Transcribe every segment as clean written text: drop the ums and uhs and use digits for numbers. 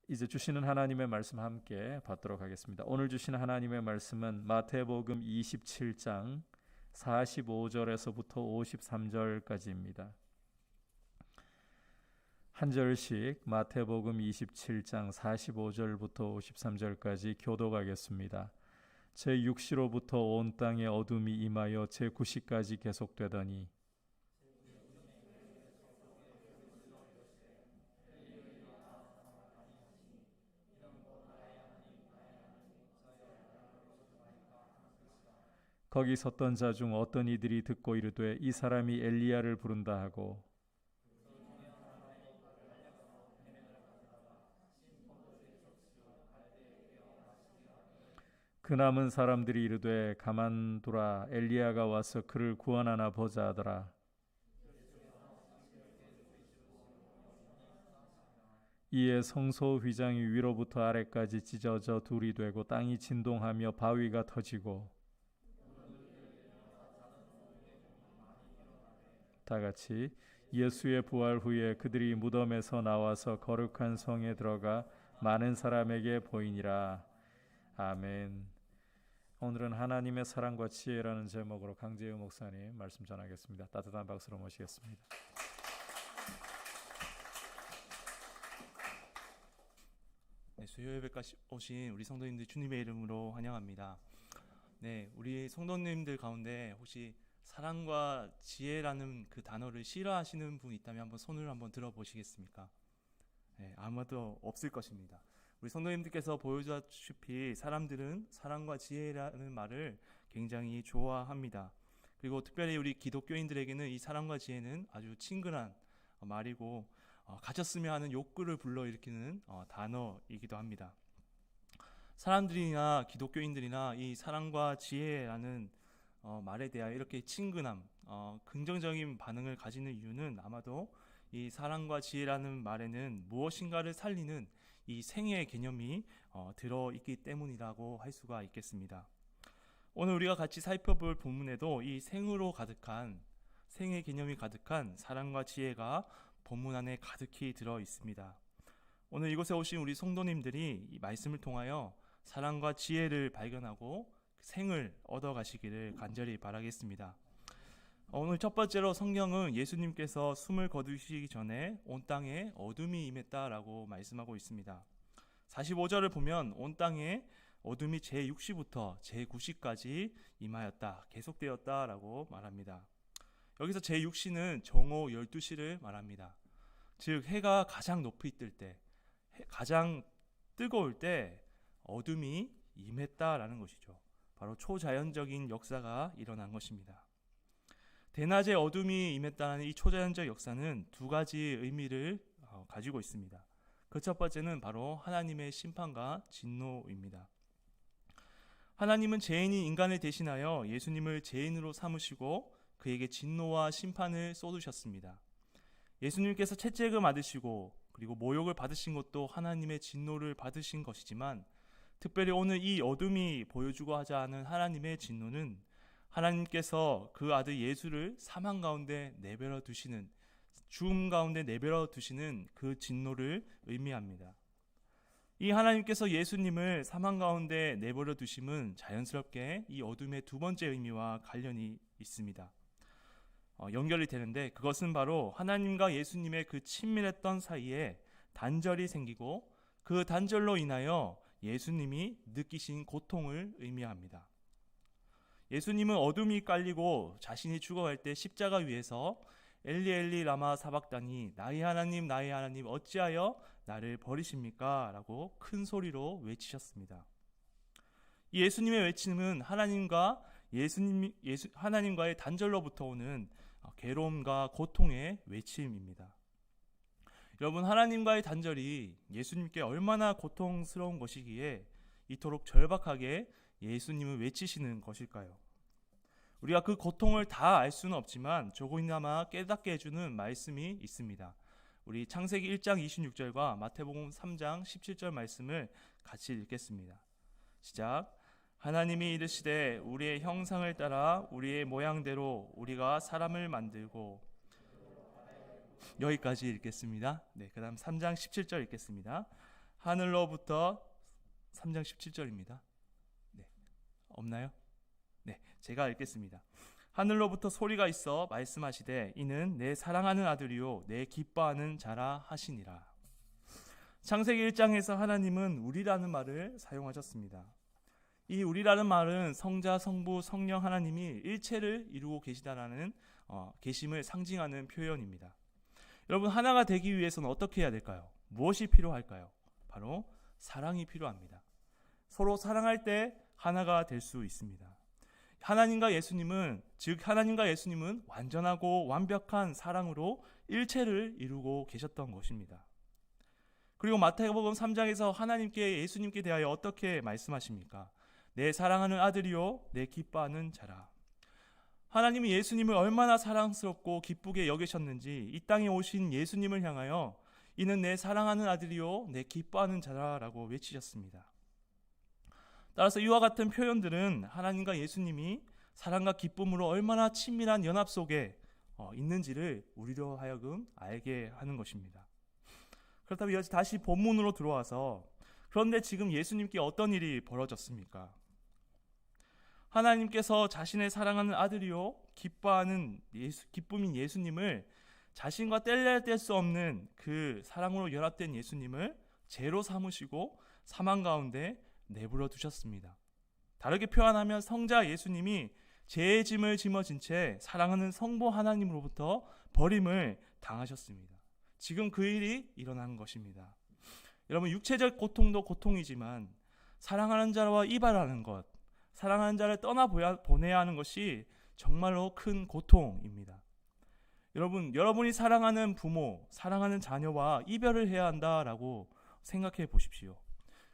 이제 주시는 하나님의 말씀 함께 받도록 하겠습니다. 오늘 주시는 하나님의 말씀은 마태복음 27장 45절에서부터 53절까지입니다. 한 절씩 마태복음 27장 45절부터 53절까지 교독하겠습니다. 제6시로부터 온 땅에 어둠이 임하여 제9시까지 계속되더니 거기 섰던 자 중 어떤 이들이 듣고 이르되 이 사람이 엘리야를 부른다 하고 그 남은 사람들이 이르되 가만두라 엘리야가 와서 그를 구원하나 보자 하더라. 이에 성소 휘장이 위로부터 아래까지 찢어져 둘이 되고 땅이 진동하며 바위가 터지고 다 같이 예수의 부활 후에 그들이 무덤에서 나와서 거룩한 성에 들어가 많은 사람에게 보이니라. 아멘. 오늘은 하나님의 사랑과 지혜라는 제목으로 강재우 목사님 말씀 전하겠습니다. 따뜻한 박수로 모시겠습니다. 네, 수요 예배까지 오신 우리 성도님들 주님의 이름으로 환영합니다. 네, 우리 성도님들 가운데 혹시 사랑과 지혜라는 그 단어를 싫어하시는 분 있다면 한번 손을 한번 들어보시겠습니까? 네, 아마도 없을 것입니다. 우리 성도님들께서 보여주다시피 사람들은 사랑과 지혜라는 말을 굉장히 좋아합니다. 그리고 특별히 우리 기독교인들에게는 이 사랑과 지혜는 아주 친근한 말이고 가졌으면 하는 욕구를 불러일으키는 단어이기도 합니다. 사람들이나 기독교인들이나 이 사랑과 지혜라는 말에 대하여 이렇게 친근함, 긍정적인 반응을 가지는 이유는 아마도 이 사랑과 지혜라는 말에는 무엇인가를 살리는 이 생애의 개념이 들어있기 때문이라고 할 수가 있겠습니다. 오늘 우리가 같이 살펴볼 본문에도 이 생으로 가득한 생의 개념이 가득한 사랑과 지혜가 본문 안에 가득히 들어 있습니다. 오늘 이곳에 오신 우리 성도님들이 이 말씀을 통하여 사랑과 지혜를 발견하고 생을 얻어가시기를 간절히 바라겠습니다. 오늘 첫 번째로 성경은 예수님께서 숨을 거두시기 전에 온 땅에 어둠이 임했다라고 말씀하고 있습니다. 45절을 보면 온 땅에 어둠이 제6시부터 제9시까지 임하였다, 계속되었다라고 말합니다. 여기서 제6시는 정오 12시를 말합니다. 즉 해가 가장 높이 뜰 때, 가장 뜨거울 때 어둠이 임했다라는 것이죠. 바로 초자연적인 역사가 일어난 것입니다. 대낮에 어둠이 임했다는 이 초자연적 역사는 두 가지 의미를 가지고 있습니다. 그 첫 번째는 바로 하나님의 심판과 진노입니다. 하나님은 죄인인 인간을 대신하여 예수님을 죄인으로 삼으시고 그에게 진노와 심판을 쏟으셨습니다. 예수님께서 채찍을 맞으시고 그리고 모욕을 받으신 것도 하나님의 진노를 받으신 것이지만 특별히 오늘 이 어둠이 보여주고자 하는 하나님의 진노는 하나님께서 그 아들 예수를 사망 가운데 내버려 두시는, 죽음 가운데 내버려 두시는 그 진노를 의미합니다. 이 하나님께서 예수님을 사망 가운데 내버려 두심은 자연스럽게 이 어둠의 두 번째 의미와 관련이 있습니다. 연결이 되는데 그것은 바로 하나님과 예수님의 그 친밀했던 사이에 단절이 생기고 그 단절로 인하여 예수님이 느끼신 고통을 의미합니다. 예수님은 어둠이 깔리고 자신이 죽어갈 때 십자가 위에서 엘리 엘리 라마 사박다니 나의 하나님 어찌하여 나를 버리십니까? 라고 큰 소리로 외치셨습니다. 이 예수님의 외침은 하나님과의 단절로부터 오는 괴로움과 고통의 외침입니다. 여러분, 하나님과의 단절이 예수님께 얼마나 고통스러운 것이기에 이토록 절박하게 예수님을 외치시는 것일까요? 우리가 그 고통을 다 알 수는 없지만 조금이나마 깨닫게 해주는 말씀이 있습니다. 우리 창세기 1장 26절과 마태복음 3장 17절 말씀을 같이 읽겠습니다. 시작. 하나님이 이르시되 우리의 형상을 따라 우리의 모양대로 우리가 사람을 만들고, 여기까지 읽겠습니다. 네, 그 다음 3장 17절 읽겠습니다. 하늘로부터 3장 17절입니다. 네. 없나요? 네, 제가 읽겠습니다. 하늘로부터 소리가 있어 말씀하시되 이는 내 사랑하는 아들이요 내 기뻐하는 자라 하시니라. 창세기 1장에서 하나님은 우리라는 말을 사용하셨습니다. 이 우리라는 말은 성자, 성부, 성령 하나님이 일체를 이루고 계시다라는 계심을 상징하는 표현입니다. 여러분, 하나가 되기 위해서는 어떻게 해야 될까요? 무엇이 필요할까요? 바로 사랑이 필요합니다. 서로 사랑할 때 하나가 될 수 있습니다. 하나님과 예수님은 완전하고 완벽한 사랑으로 일체를 이루고 계셨던 것입니다. 그리고 마태복음 3장에서 예수님께 대하여 어떻게 말씀하십니까? 내 사랑하는 아들이요 내 기뻐하는 자라. 하나님이 예수님을 얼마나 사랑스럽고 기쁘게 여기셨는지 이 땅에 오신 예수님을 향하여 이는 내 사랑하는 아들이요 내 기뻐하는 자라라고 외치셨습니다. 따라서 이와 같은 표현들은 하나님과 예수님이 사랑과 기쁨으로 얼마나 친밀한 연합 속에 있는지를 우리로 하여금 알게 하는 것입니다. 그렇다면 다시 본문으로 들어와서, 그런데 지금 예수님께 어떤 일이 벌어졌습니까? 하나님께서 자신의 사랑하는 아들이요 기쁨인 예수님을, 자신과 뗄 수 없는 그 사랑으로 연합된 예수님을 죄로 삼으시고 사망 가운데 내버려 두셨습니다. 다르게 표현하면 성자 예수님이 죄의 짐을 짊어진 채 사랑하는 성부 하나님으로부터 버림을 당하셨습니다. 지금 그 일이 일어난 것입니다. 여러분, 육체적 고통도 고통이지만 사랑하는 자와 이별하는 것, 사랑하는 자를 떠나보내야 하는 것이 정말로 큰 고통입니다. 여러분이 사랑하는 부모, 사랑하는 자녀와 이별을 해야 한다라고 생각해 보십시오.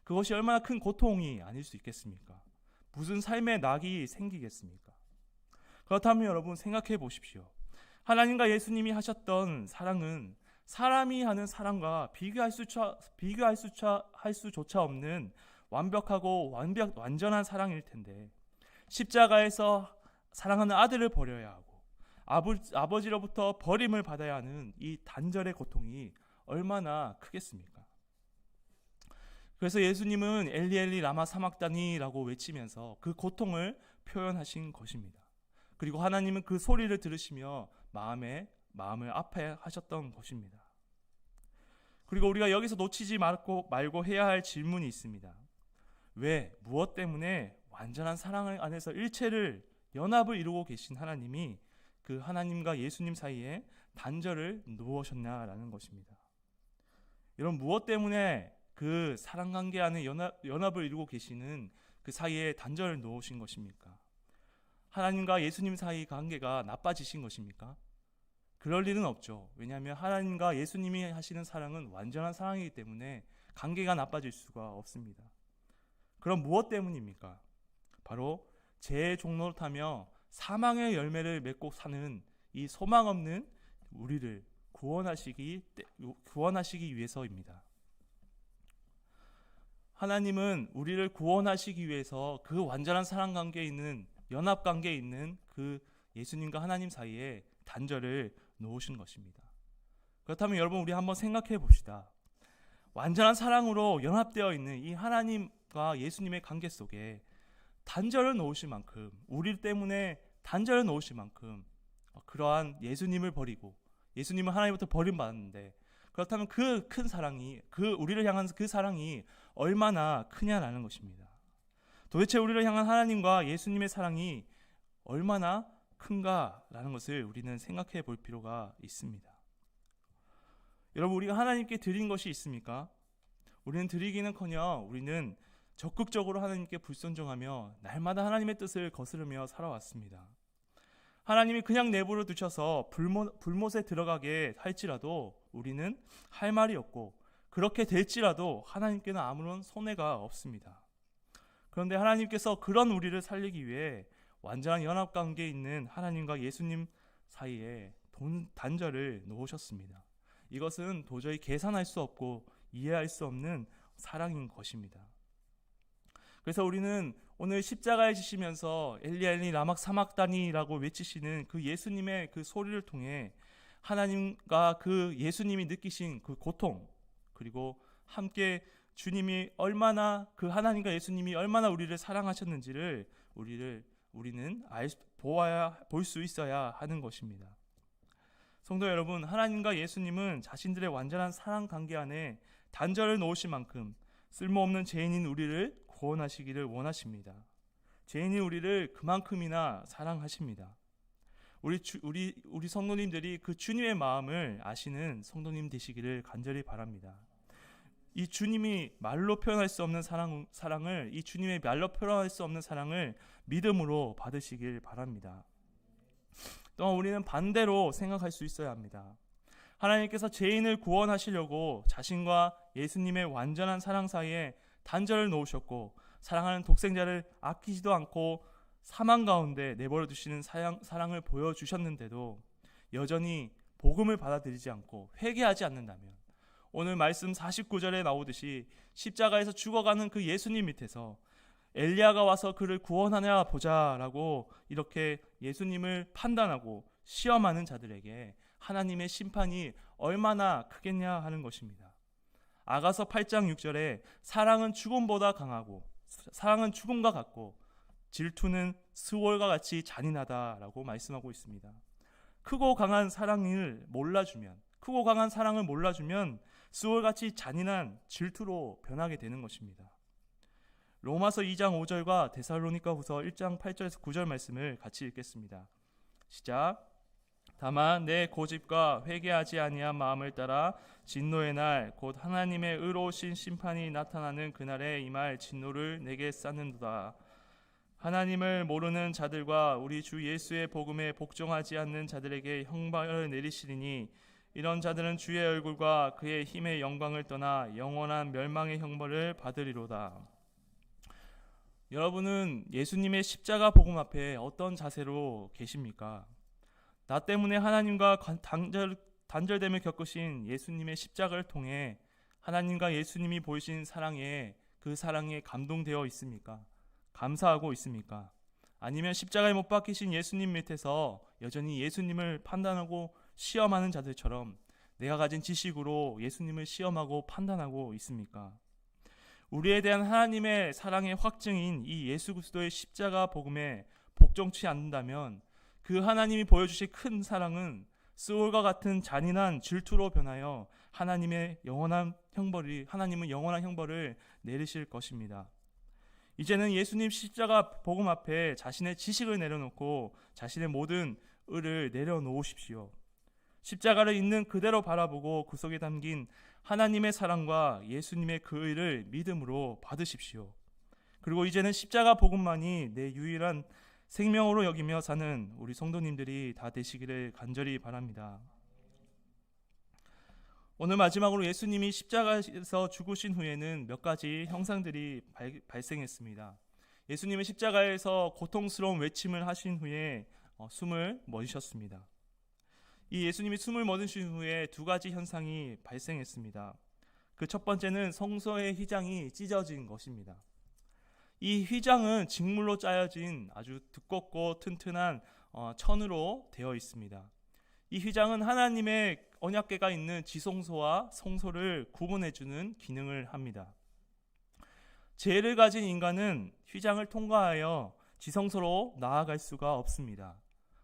그것이 얼마나 큰 고통이 아닐 수 있겠습니까? 무슨 삶의 낙이 생기겠습니까? 그렇다면 여러분 생각해 보십시오. 하나님과 예수님이 하셨던 사랑은 사람이 하는 사랑과 비교할 수조차 없는 완벽하고 완전한 사랑일 텐데, 십자가에서 사랑하는 아들을 버려야 하고 아버지로부터 버림을 받아야 하는 이 단절의 고통이 얼마나 크겠습니까? 그래서 예수님은 엘리 엘리 라마 사막다니라고 외치면서 그 고통을 표현하신 것입니다. 그리고 하나님은 그 소리를 들으시며 마음을 아파하셨던 것입니다. 그리고 우리가 여기서 놓치지 말고 해야 할 질문이 있습니다. 왜, 무엇 때문에 완전한 사랑 안에서 일체를 연합을 이루고 계신 하나님이 그 하나님과 예수님 사이에 단절을 놓으셨냐라는 것입니다. 여러분, 무엇 때문에 그 사랑관계 안에 연합을 이루고 계시는 그 사이에 단절을 놓으신 것입니까? 하나님과 예수님 사이 관계가 나빠지신 것입니까? 그럴 일은 없죠. 왜냐하면 하나님과 예수님이 하시는 사랑은 완전한 사랑이기 때문에 관계가 나빠질 수가 없습니다. 그럼 무엇 때문입니까? 바로 죄의 종로를 타며 사망의 열매를 맺고 사는 이 소망 없는 우리를 구원하시기 위해서입니다. 하나님은 우리를 구원하시기 위해서 그 완전한 사랑 관계에 있는, 연합 관계에 있는 그 예수님과 하나님 사이에 단절을 놓으신 것입니다. 그렇다면 여러분, 우리 한번 생각해 봅시다. 완전한 사랑으로 연합되어 있는 이 하나님과 예수님의 관계 속에 단절을 놓으실 만큼, 우리 때문에 단절을 놓으실 만큼 그러한 예수님을 버리고, 예수님은 하나님부터 버림받았는데, 그렇다면 그 큰 사랑이, 우리를 향한 그 사랑이 얼마나 크냐라는 것입니다. 도대체 우리를 향한 하나님과 예수님의 사랑이 얼마나 큰가라는 것을 우리는 생각해 볼 필요가 있습니다. 여러분, 우리가 하나님께 드린 것이 있습니까? 우리는 드리기는커녕 우리는 적극적으로 하나님께 불순종하며 날마다 하나님의 뜻을 거스르며 살아왔습니다. 하나님이 그냥 내버려 두셔서 불못에 들어가게 할지라도 우리는 할 말이 없고, 그렇게 될지라도 하나님께는 아무런 손해가 없습니다. 그런데 하나님께서 그런 우리를 살리기 위해 완전한 연합관계에 있는 하나님과 예수님 사이에 단절을 놓으셨습니다. 이것은 도저히 계산할 수 없고 이해할 수 없는 사랑인 것입니다. 그래서 우리는 오늘 십자가에 지시면서 엘리 엘리 라마 사막다니라고 외치시는 그 예수님의 그 소리를 통해 하나님과 그 예수님이 느끼신 그 고통, 그리고 함께 주님이 얼마나 그 하나님과 예수님이 얼마나 우리를 사랑하셨는지를 우리는 볼 수 있어야 하는 것입니다. 성도 여러분, 하나님과 예수님은 자신들의 완전한 사랑 관계 안에 단절을 놓으실 만큼 쓸모없는 죄인인 우리를 구원하시기를 원하십니다. 죄인인 우리를 그만큼이나 사랑하십니다. 우리 성도님들이 그 주님의 마음을 아시는 성도님 되시기를 간절히 바랍니다. 이 주님이 말로 표현할 수 없는 사랑을 이 주님의 말로 표현할 수 없는 사랑을 믿음으로 받으시길 바랍니다. 또한 우리는 반대로 생각할 수 있어야 합니다. 하나님께서 죄인을 구원하시려고 자신과 예수님의 완전한 사랑 사이에 단절을 놓으셨고 사랑하는 독생자를 아끼지도 않고 사망 가운데 내버려 두시는 사랑을 보여주셨는데도 여전히 복음을 받아들이지 않고 회개하지 않는다면 오늘 말씀 49절에 나오듯이 십자가에서 죽어가는 그 예수님 밑에서 엘리야가 와서 그를 구원하냐 보자라고 이렇게 예수님을 판단하고 시험하는 자들에게 하나님의 심판이 얼마나 크겠냐 하는 것입니다. 아가서 8장 6절에 사랑은 죽음보다 강하고 사랑은 죽음과 같고 질투는 스월과 같이 잔인하다라고 말씀하고 있습니다. 크고 강한 사랑을 몰라주면 스월같이 잔인한 질투로 변하게 되는 것입니다. 로마서 2장 5절과 데살로니가후서 1장 8절에서 9절 말씀을 같이 읽겠습니다. 시작. 다만 내 고집과 회개하지 아니한 마음을 따라 진노의 날 곧 하나님의 의로우신 심판이 나타나는 그날에 임할 진노를 내게 쌓는도다. 하나님을 모르는 자들과 우리 주 예수의 복음에 복종하지 않는 자들에게 형벌을 내리시리니 이런 자들은 주의 얼굴과 그의 힘의 영광을 떠나 영원한 멸망의 형벌을 받으리로다. 여러분은 예수님의 십자가 복음 앞에 어떤 자세로 계십니까? 나 때문에 하나님과 단절됨을 겪으신 예수님의 십자가를 통해 하나님과 예수님이 보이신 그 사랑에 감동되어 있습니까? 감사하고 있습니까? 아니면 십자가에 못 박히신 예수님 밑에서 여전히 예수님을 판단하고 시험하는 자들처럼 내가 가진 지식으로 예수님을 시험하고 판단하고 있습니까? 우리에 대한 하나님의 사랑의 확증인 이 예수 그리스도의 십자가 복음에 복종치 않는다면 그 하나님이 보여주실 큰 사랑은 스올과 같은 잔인한 질투로 변하여 하나님은 영원한 형벌을 내리실 것입니다. 이제는 예수님 십자가 복음 앞에 자신의 지식을 내려놓고 자신의 모든 의를 내려놓으십시오. 십자가를 있는 그대로 바라보고 그 속에 담긴 하나님의 사랑과 예수님의 그 의를 믿음으로 받으십시오. 그리고 이제는 십자가 복음만이 내 유일한 생명으로 여기며 사는 우리 성도님들이 다 되시기를 간절히 바랍니다. 오늘 마지막으로 예수님이 십자가에서 죽으신 후에는 몇 가지 형상들이 발생했습니다. 예수님은 십자가에서 고통스러운 외침을 하신 후에 숨을 멎으셨습니다. 이 예수님이 숨을 멎으신 후에 두 가지 현상이 발생했습니다. 그 첫 번째는 성소의 휘장이 찢어진 것입니다. 이 휘장은 직물로 짜여진 아주 두껍고 튼튼한 천으로 되어 있습니다. 이 휘장은 하나님의 언약궤가 있는 지성소와 성소를 구분해주는 기능을 합니다. 죄를 가진 인간은 휘장을 통과하여 지성소로 나아갈 수가 없습니다.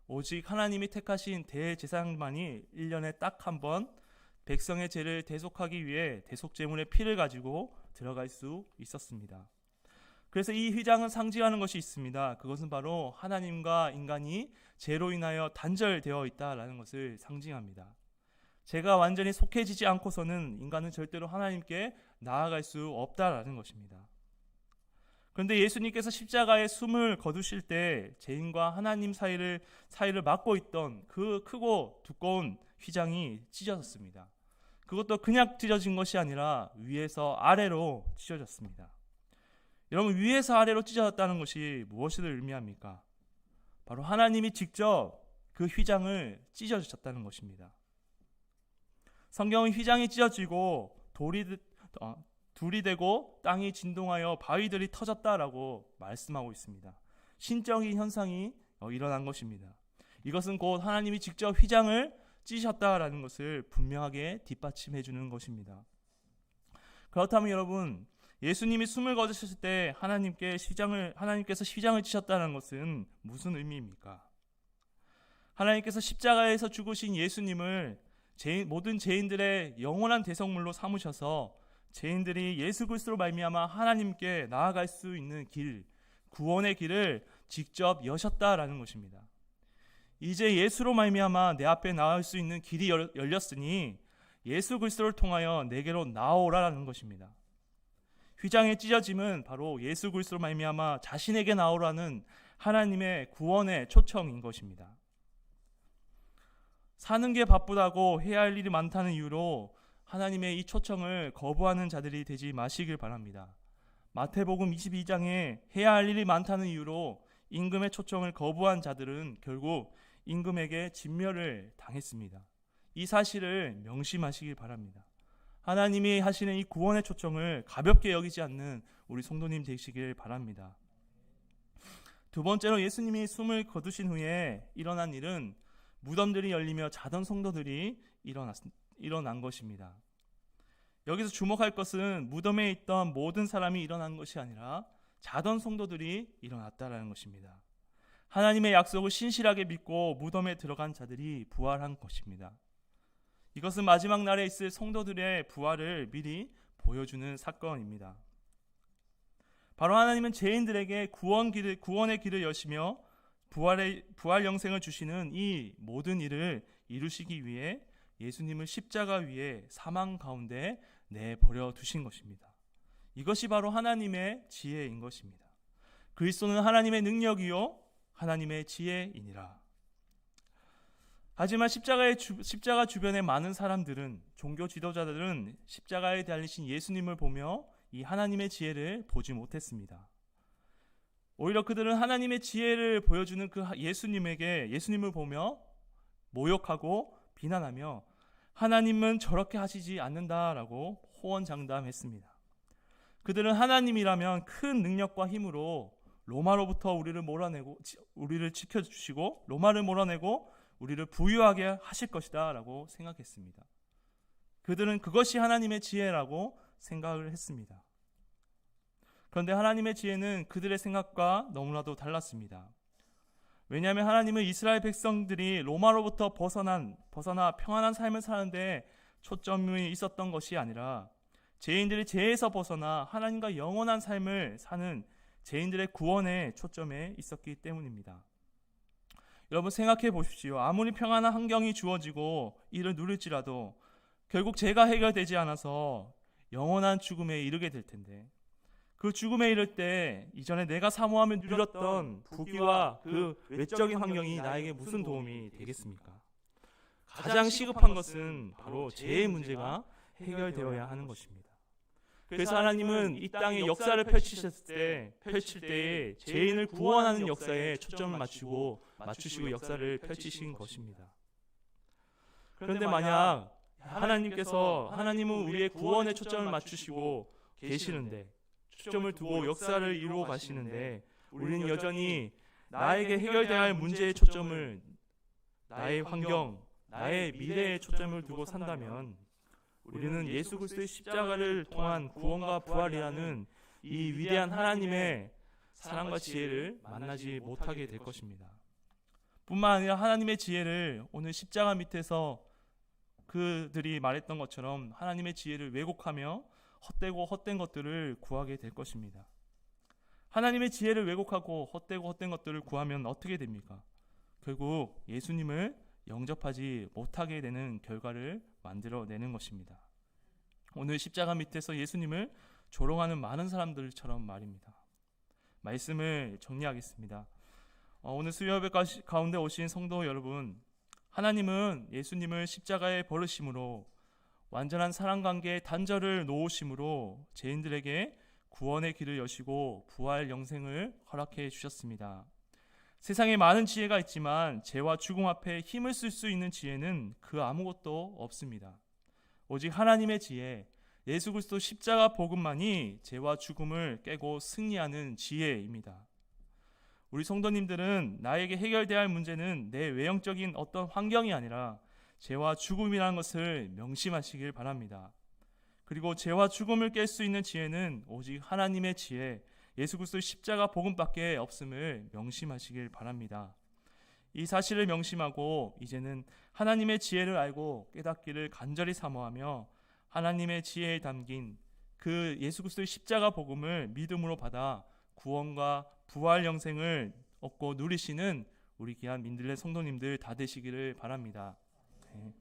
오직 하나님이 택하신 대제사장만이 1년에 딱 한 번 백성의 죄를 대속하기 위해 대속제물의 피를 가지고 들어갈 수 있었습니다. 그래서 이 휘장은 상징하는 것이 있습니다. 그것은 바로 하나님과 인간이 죄로 인하여 단절되어 있다라는 것을 상징합니다. 죄가 완전히 속해지지 않고서는 인간은 절대로 하나님께 나아갈 수 없다라는 것입니다. 그런데 예수님께서 십자가에 숨을 거두실 때 죄인과 하나님 사이를 막고 있던 그 크고 두꺼운 휘장이 찢어졌습니다. 그것도 그냥 찢어진 것이 아니라 위에서 아래로 찢어졌습니다. 여러분, 위에서 아래로 찢어졌다는 것이 무엇을 의미합니까? 바로 하나님이 직접 그 휘장을 찢어주셨다는 것입니다. 성경은 휘장이 찢어지고 둘이 되고 땅이 진동하여 바위들이 터졌다라고 말씀하고 있습니다. 신적인 현상이 일어난 것입니다. 이것은 곧 하나님이 직접 휘장을 찢으셨다라는 것을 분명하게 뒷받침해 주는 것입니다. 그렇다면 여러분, 예수님이 숨을 거두셨을 때 하나님께서 시장을 치셨다는 것은 무슨 의미입니까? 하나님께서 십자가에서 죽으신 예수님을 모든 죄인들의 영원한 대성물로 삼으셔서 죄인들이 예수 그리스도로 말미암아 하나님께 나아갈 수 있는 길, 구원의 길을 직접 여셨다라는 것입니다. 이제 예수로 말미암아 내 앞에 나올 수 있는 길이 열렸으니 예수 그리스도를 통하여 내게로 나오라라는 것입니다. 휘장의 찢어짐은 바로 예수 그리스도로 말미암아 자신에게 나오라는 하나님의 구원의 초청인 것입니다. 사는 게 바쁘다고 해야 할 일이 많다는 이유로 하나님의 이 초청을 거부하는 자들이 되지 마시길 바랍니다. 마태복음 22장에 해야 할 일이 많다는 이유로 임금의 초청을 거부한 자들은 결국 임금에게 진멸을 당했습니다. 이 사실을 명심하시길 바랍니다. 하나님이 하시는 이 구원의 초청을 가볍게 여기지 않는 우리 성도님 되시길 바랍니다. 두 번째로 예수님이 숨을 거두신 후에 일어난 일은 무덤들이 열리며 자던 성도들이 일어난 것입니다. 여기서 주목할 것은 무덤에 있던 모든 사람이 일어난 것이 아니라 자던 성도들이 일어났다라는 것입니다. 하나님의 약속을 신실하게 믿고 무덤에 들어간 자들이 부활한 것입니다. 이것은 마지막 날에 있을 성도들의 부활을 미리 보여주는 사건입니다. 바로 하나님은 죄인들에게 구원의 길을 여시며 부활 영생을 주시는 이 모든 일을 이루시기 위해 예수님을 십자가 위에 사망 가운데 내버려 두신 것입니다. 이것이 바로 하나님의 지혜인 것입니다. 그리스도는 하나님의 능력이요 하나님의 지혜이니라. 하지만 십자가 주변의 많은 사람들은, 종교 지도자들은 십자가에 달리신 예수님을 보며 이 하나님의 지혜를 보지 못했습니다. 오히려 그들은 하나님의 지혜를 보여주는 그 예수님을 보며 모욕하고 비난하며 하나님은 저렇게 하시지 않는다라고 호언장담했습니다. 그들은 하나님이라면 큰 능력과 힘으로 로마로부터 우리를 지켜주시고 로마를 몰아내고 우리를 부유하게 하실 것이다 라고 생각했습니다. 그들은 그것이 하나님의 지혜라고 생각을 했습니다. 그런데 하나님의 지혜는 그들의 생각과 너무나도 달랐습니다. 왜냐하면 하나님은 이스라엘 백성들이 로마로부터 벗어나 평안한 삶을 사는데 초점이 있었던 것이 아니라 죄인들이 죄에서 벗어나 하나님과 영원한 삶을 사는 죄인들의 구원에 초점에 있었기 때문입니다. 여러분 생각해 보십시오. 아무리 평안한 환경이 주어지고 이를 누릴지라도 결국 죄가 해결되지 않아서 영원한 죽음에 이르게 될 텐데, 그 죽음에 이를 때 이전에 내가 사모하며 누렸던 부귀와 그 외적인 환경이 나에게 무슨 도움이 되겠습니까? 가장 시급한 것은 바로 죄의 문제가 해결되어야 하는 것입니다. 그래서 하나님은 이 땅에 역사를 펼칠 때에 죄인을 구원하는 역사에 초점을 맞추시고 역사를 펼치신 것입니다. 그런데 만약 하나님은 우리의 구원에 초점을 맞추시고 계시는데, 초점을 두고 역사를 이루어 가시는데, 우리는 여전히 나에게 해결돼야 할 문제의 초점을, 나의 환경, 나의 미래에 초점을 두고 산다면 우리는 예수 그리스도의 십자가를 통한 구원과 부활이라는 이 위대한 하나님의 사랑과 지혜를 만나지 못하게 될 것입니다. 뿐만 아니라 하나님의 지혜를 오늘 십자가 밑에서 그들이 말했던 것처럼 하나님의 지혜를 왜곡하며 헛된 것들을 구하게 될 것입니다. 하나님의 지혜를 왜곡하고 헛된 것들을 구하면 어떻게 됩니까? 결국 예수님을 영접하지 못하게 되는 결과를 만들어내는 것입니다. 오늘 십자가 밑에서 예수님을 조롱하는 많은 사람들처럼 말입니다. 말씀을 정리하겠습니다. 오늘 수요예배 가운데 오신 성도 여러분, 하나님은 예수님을 십자가에 버리심으로, 완전한 사랑관계의 단절을 놓으심으로 죄인들에게 구원의 길을 여시고 부활 영생을 허락해 주셨습니다. 세상에 많은 지혜가 있지만 죄와 죽음 앞에 힘을 쓸 수 있는 지혜는 그 아무것도 없습니다. 오직 하나님의 지혜, 예수 그리스도 십자가 복음만이 죄와 죽음을 깨고 승리하는 지혜입니다. 우리 성도님들은 나에게 해결돼야 할 문제는 내 외형적인 어떤 환경이 아니라 죄와 죽음이라는 것을 명심하시길 바랍니다. 그리고 죄와 죽음을 깰 수 있는 지혜는 오직 하나님의 지혜, 예수 그리스도의 십자가 복음밖에 없음을 명심하시길 바랍니다. 이 사실을 명심하고 이제는 하나님의 지혜를 알고 깨닫기를 간절히 사모하며 하나님의 지혜에 담긴 그 예수 그리스도의 십자가 복음을 믿음으로 받아 구원과 부활 영생을 얻고 누리시는 우리 귀한 민들레 성도님들 다 되시기를 바랍니다. 네.